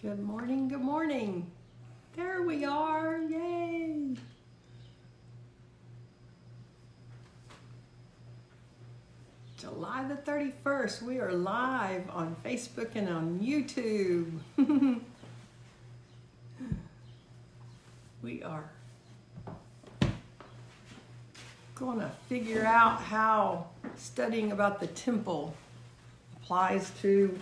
Good morning, good morning. There we are, yay. July the 31st, we are live on Facebook and on YouTube. We are going to figure out how studying about the temple applies to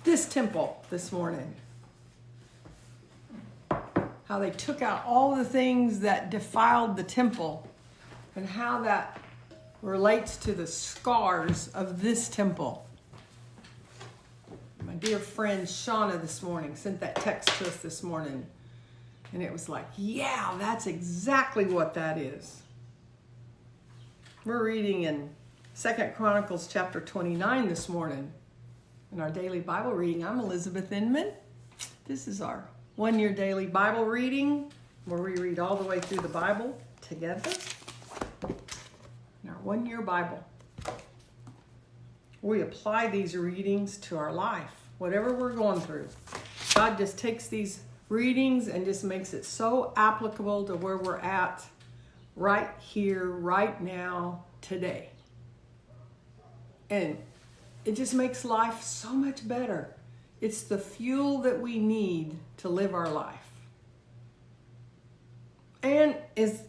this temple this morning. How they took out all the things that defiled the temple and how that relates to the scars of this temple. My dear friend Shauna this morning sent that text to us this morning, and it was like, yeah, that's exactly what that is. We're reading in 2 Chronicles chapter 29 this morning. In our daily Bible reading, I'm Elizabeth Inman. This is our one-year daily Bible reading where we read all the way through the Bible together. In our one-year Bible, we apply these readings to our life, whatever we're going through. God just takes these readings and just makes it so applicable to where we're at right here, right now, today. And it just makes life so much better. It's the fuel that we need to live our life. And as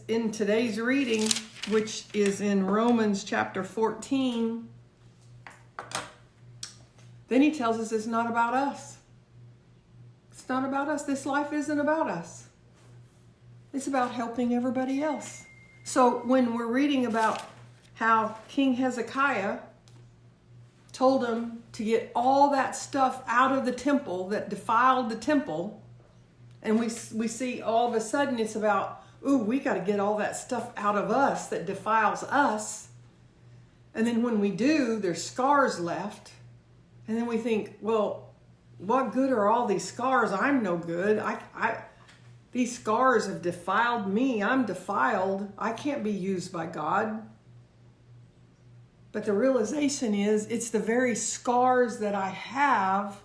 in today's reading, which is in Romans chapter 14, then he tells us it's not about us. It's not about us. This life isn't about us. It's about helping everybody else. So when we're reading about how King Hezekiah told him to get all that stuff out of the temple that defiled the temple, and we see all of a sudden it's about, we got to get all that stuff out of us that defiles us. And then when we do, there's scars left. And then we think, well, what good are all these scars? I'm no good. These scars have defiled me. I'm defiled. I can't be used by God. But the realization is it's the very scars that I have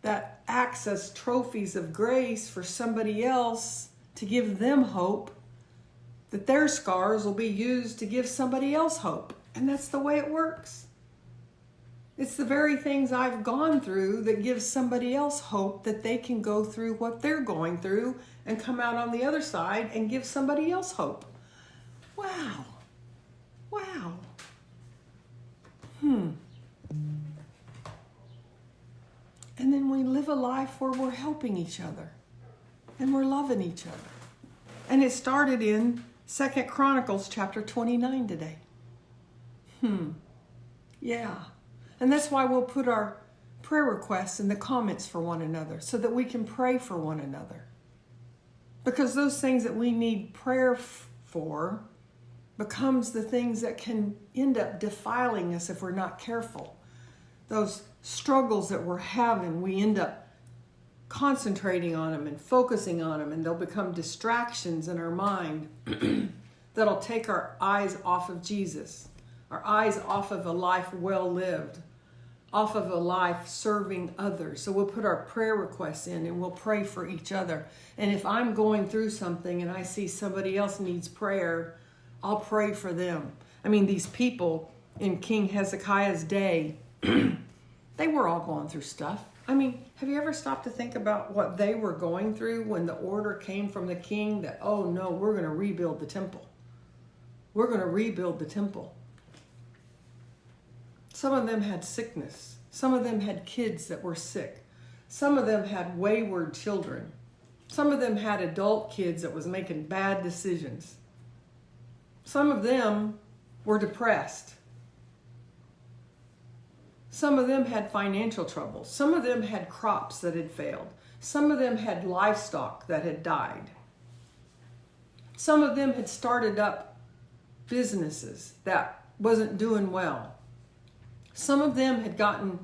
that acts as trophies of grace for somebody else to give them hope, that their scars will be used to give somebody else hope. And that's the way it works. It's the very things I've gone through that gives somebody else hope that they can go through what they're going through and come out on the other side and give somebody else hope. Wow. Wow. And then we live a life where we're helping each other and we're loving each other. And it started in 2 Chronicles chapter 29 today. Yeah. And that's why we'll put our prayer requests in the comments for one another so that we can pray for one another. Because those things that we need prayer for becomes the things that can end up defiling us if we're not careful. Those struggles that we're having, we end up concentrating on them and focusing on them, and they'll become distractions in our mind that'll take our eyes off of Jesus, our eyes off of a life well lived, off of a life serving others. So we'll put our prayer requests in and we'll pray for each other. And if I'm going through something and I see somebody else needs prayer, I'll pray for them. I mean, these people in King Hezekiah's day, they were all going through stuff. I mean, have you ever stopped to think about what they were going through when the order came from the king that, oh no, we're going to rebuild the temple. We're going to rebuild the temple. Some of them had sickness. Some of them had kids that were sick. Some of them had wayward children. Some of them had adult kids that was making bad decisions. Some of them were depressed. Some of them had financial troubles. Some of them had crops that had failed. Some of them had livestock that had died. Some of them had started up businesses that wasn't doing well. Some of them had gotten